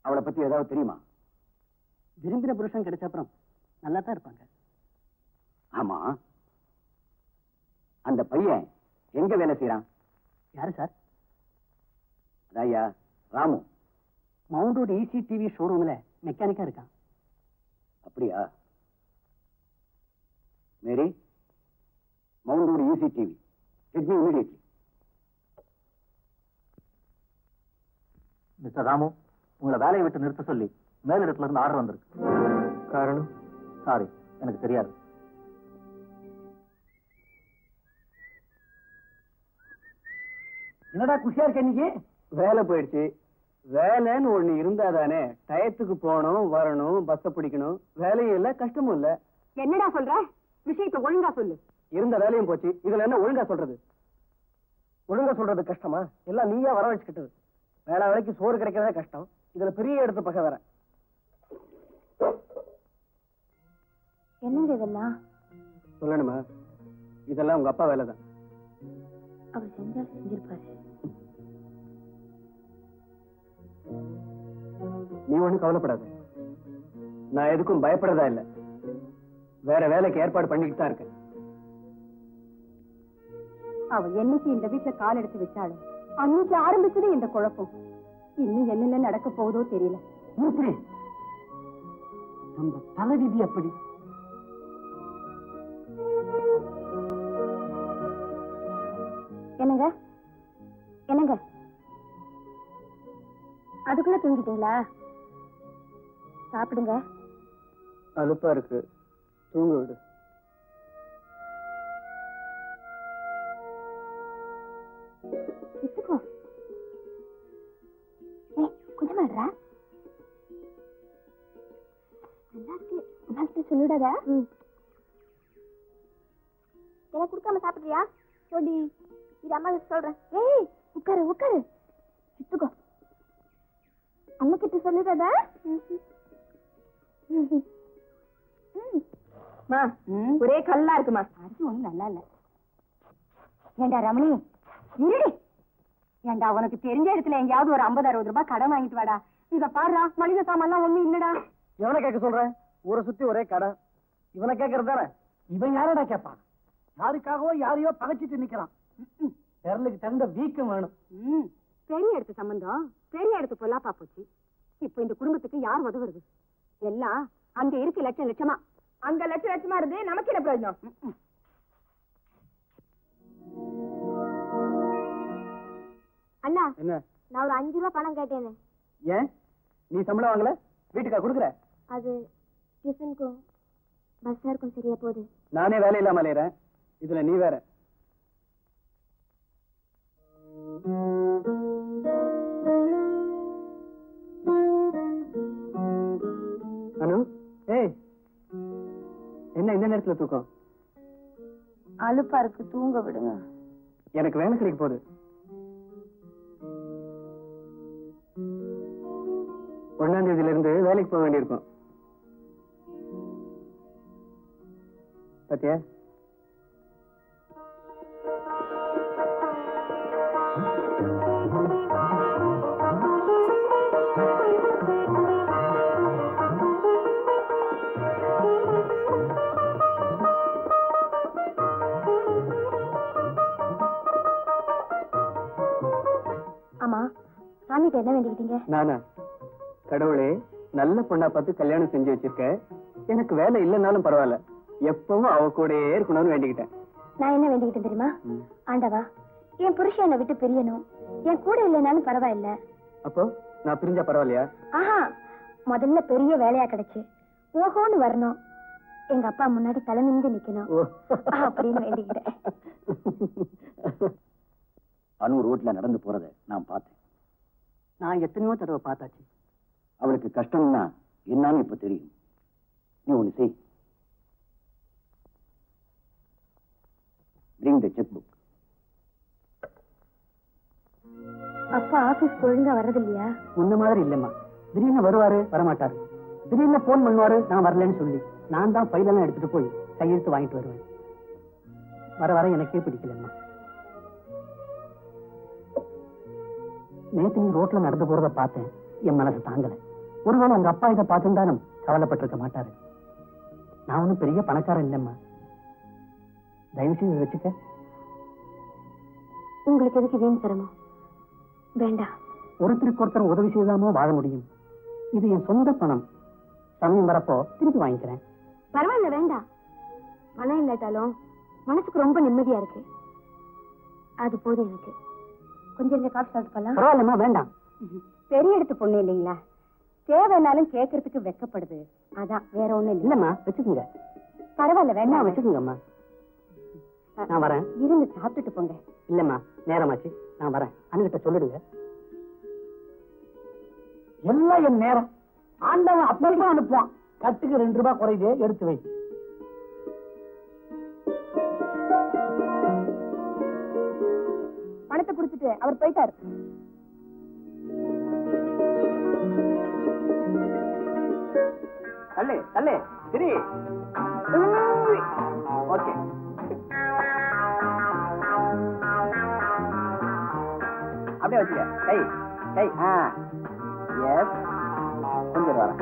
அவளை பத்தி ஏதாவது தெரியுமா? விரும்பின புருஷன் கிடைச்ச அப்புறம் நல்லா தான் இருப்பாங்க. ஆமா, அந்த பையன் எங்க வேலை செய்யறான்? யாரு சார்? அதையா ராமு. மவுண்ட் ரோடு ECTV ஷோரூம்ல மெக்கானிக்கா இருக்கான். அப்படியா? Mary, Mount Road ECTV, get me immediately. Mister Ramu, உங்களை வேலையை விட்டு நிறுத்த சொல்லி மேலிடத்துல இருந்து ஆர்டர் வந்திருக்கு. காரணம்? சாரி, எனக்கு தெரியாது. என்னடா குஷியா இருக்க இன்னைக்கு? வேலை போயிடுச்சு. வேலைன்னு ஒண்ணு இருந்தாதானே டயத்துக்கு போகணும், வரணும், பஸ்ஸ பிடிக்கணும். வேலையும் இல்ல, கஷ்டமும் இல்ல. என்னடா சொல்ற? விஷயத்தை ஒழுங்கா சொல்லு. இருந்த வேலையும் போச்சு, இதுல என்ன ஒழுங்கா சொல்றது? ஒழுங்கா சொல்றது கஷ்டமா? எல்லாம் நீயா வர வச்சுக்கிட்டது. வேலை வேலைக்கு சோறு கிடைக்கிறதே கஷ்டம், இதுல பெரிய எடுத்து பகை வேற. என்னங்க இதெல்லாம்? சொல்லணுமா? இதெல்லாம் உங்க அப்பா வேலைதான். அவர் செஞ்சாலும் செஞ்சிருப்பாரு. நீ ஒண்ணும் கவலைப்படாத, நான் எதுக்கும் பயப்படுறதா இல்ல. வேற வேலைக்கு ஏற்பாடு பண்ணிட்டு தான் இருக்கேன். அவ என்னைக்கு இந்த வீட்டுல கால் எடுத்து வச்சாலும் அன்னைக்கு ஆரம்பிச்சது இந்த குழப்பம். இன்னும் என்னென்ன நடக்க போகுதோ தெரியல. நம்ம தலைவிதி அப்படி. என்னங்க என்னங்க, அதுக்குள்ள தூங்கிட்டீங்களா? சாப்பிடுங்க. அலுப்பா இருக்கு, தூங்க விடு. கொஞ்சமா சொல்லிடாத. எனக்கு கொடுக்காம சாப்பிடுறியா? சொல்லி இது அம்மா சொல்றேன். ஏய் உட்காரு உட்காரு, எடுத்துக்கோ. அம்மா கிட்ட சொல்லிடாத. ஒரே கல்லா இருக்குமா? அரிசி ஒண்ணு நல்லா இல்ல. ஏண்டா ரமணி, இருடி. ஏண்டா உனக்கு தெரிஞ்ச இடத்துல எங்கேயாவது ஒரு 50-60 ரூபாய் கடன் வாங்கிட்டு வாடா. இத பாடுறா, மளிகை சாமான்லாம் ஒண்ணு இல்லடா. எவனை கேட்க சொல்றேன்? ஊரை சுத்தி ஒரே கடை. இவனை கேட்கறது தானே? இவன் யாரடா கேட்பான்? யாருக்காகவோ யாரையோ பகைச்சிட்டு நிக்கிறான். விரலுக்கு தகுந்த வீக்கம் வேணும். பெரிய இடத்து சம்பந்தம் பெரிய இடத்து பொல்லாப்பா போச்சு. இப்ப இந்த குடும்பத்துக்கு யார் உதவுறது? எல்லாம் அங்க இருக்கு லட்சம் லட்சமா. அங்க லட்சம் லட்சமா இருந்து நமக்கு என்ன பிரயோஜனம்? அண்ணா, என்ன? நான் ஒரு 5 ரூபாய் பணம் கேட்டேன். ஏன் நீ சம்பளம் வாங்கல? வீட்டுக்கா கொடுக்குற? அது டிஃபனுக்கும் பஸ்ஸாருக்கும் சரியா போகுது. நானே வேலை இல்லாம அலையறேன், இதுல நீ வேற. அனு, ஏய், என்ன இந்த நேரத்துல தூக்கம்? அலுப்பா இருக்கு, தூங்க விடுங்க. எனக்கு வேலை கிடைக்க போகுது. 1ஆம் தேதியில இருந்து வேலைக்கு போக வேண்டியிருக்கும். பத்தியா? ஆமா, சாமிக்கு என்ன வேண்டிக்கிட்டீங்க? நானா? கடவுளே, நல்ல பொண்ணா பார்த்து கல்யாணம் செஞ்சு வச்சிருக்க. எனக்கு வேலை இல்லைன்னாலும் பரவாயில்ல, எப்பவும் அவ கூடயே இருக்கணும்னு வேண்டிக்கிட்டேன். நான் என்ன வேண்டிக்கிட்டேன் தெரியுமா? ஆண்டவா, என் புருஷன் என்னை விட்டு பிரியணும், என் கூட இல்லைனாலும் பரவாயில்ல. அப்போ நான் பிரிஞ்சா பரவாயில்லையா? ஆஹா, முதல்ல பெரிய வேலையா கிடைச்சு ஓஹோன்னு வரணும், எங்க அப்பா முன்னாடி தலை நிமிந்து நிக்கணும் அப்படின்னு வேண்டிக்கிட்டேன். அனு ரோட்ல நடந்து போறத நான் பார்த்தேன். நான் எத்தனையோ தடவை பார்த்தாச்சு. அவளுக்கு கஷ்டம்னா என்னன்னு இப்ப தெரியும். நீ ஒண்ணு செய், bring the checkbook. அப்பா ஆபீஸ் ஒழுங்கா வர்றது இல்லையா? உன்ன மாதிரி இல்லம்மா. திடீர்னு வருவாரு, வரமாட்டாரு. திடீர்னு போன் பண்ணுவாரு, நான் வரலன்னு சொல்லி நான் தான் ஃபைலெல்லாம் எடுத்துட்டு போய் கையெழுத்து வாங்கிட்டு வருவேன். வர வர எனக்கே பிடிக்கலம்மா. நேத்து நீ ரோட்ல நடந்து போறத பார்த்தேன், என் மனசு தாங்கல. ஒருவேளை உங்க அப்பா இதை பார்த்துட்டாலும் கவலைப்பட்டிருக்க மாட்டாரு. நான் ஒன்னும் பெரிய பணக்காரன் இல்லைம்மா. தயவு செய்து இதை வச்சுக்க. உங்களுக்கு எதுக்கு வீண் சிரமம்? வேண்டாம். ஒருத்தருக்கு ஒருத்தர் உதவி செய்தாமோ வாழ முடியும். இது என் சொந்த பணம். சமயம் வரப்போ திருப்பி வாங்கிக்கிறேன். பரவாயில்ல, வேண்டாம். பணம் இல்லாட்டாலும் மனசுக்கு ரொம்ப நிம்மதியா இருக்கு. அது போதும் எனக்கு. கொஞ்சம் காஃபி சாப்பிட்டு போலாம். பரவாயில்லம்மா, வேண்டாம். பெரிய இடத்து பொண்ணு இல்லைங்களா, தேவைன்னாலும் கேட்கறதுக்கு வெக்கப்படுது. அதான், வேற ஒண்ணும் இல்லை. இல்லம்மா, வச்சுக்கோங்க. பரவாயில்ல, வேண்டாம். வச்சுக்கோங்கம்மா. நான் வரேன். இருந்து சாப்பிட்டுட்டு போங்க. இல்லம்மா, நேரமாச்சு, நான் வரேன். அண்ணகிட்ட சொல்லிடுங்க. எல்லாம் என் நேரம். ஆண்டவன் அப்பா அனுப்புவான். கட்டுக்கு 2 ரூபாய் குறையுது, எடுத்து வை. பணத்தை கொடுத்துட்டு அவர் போயிட்டாரு. தள்ளு தள்ளு சரி. ஓகே, அப்படியே வச்சுக்க. கை கை. எஸ், கொஞ்சம் வரேன்.